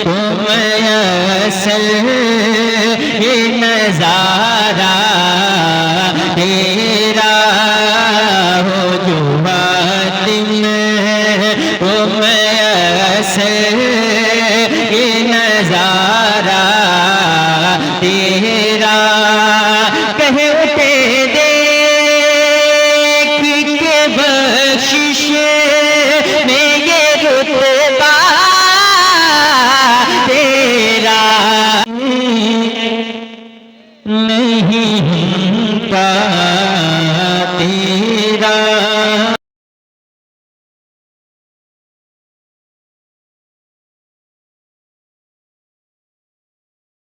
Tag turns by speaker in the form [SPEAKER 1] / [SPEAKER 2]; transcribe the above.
[SPEAKER 1] وہ میسر یہ نظارہ تیرا ہو جو حاتم وہ میسر یہ نظارہ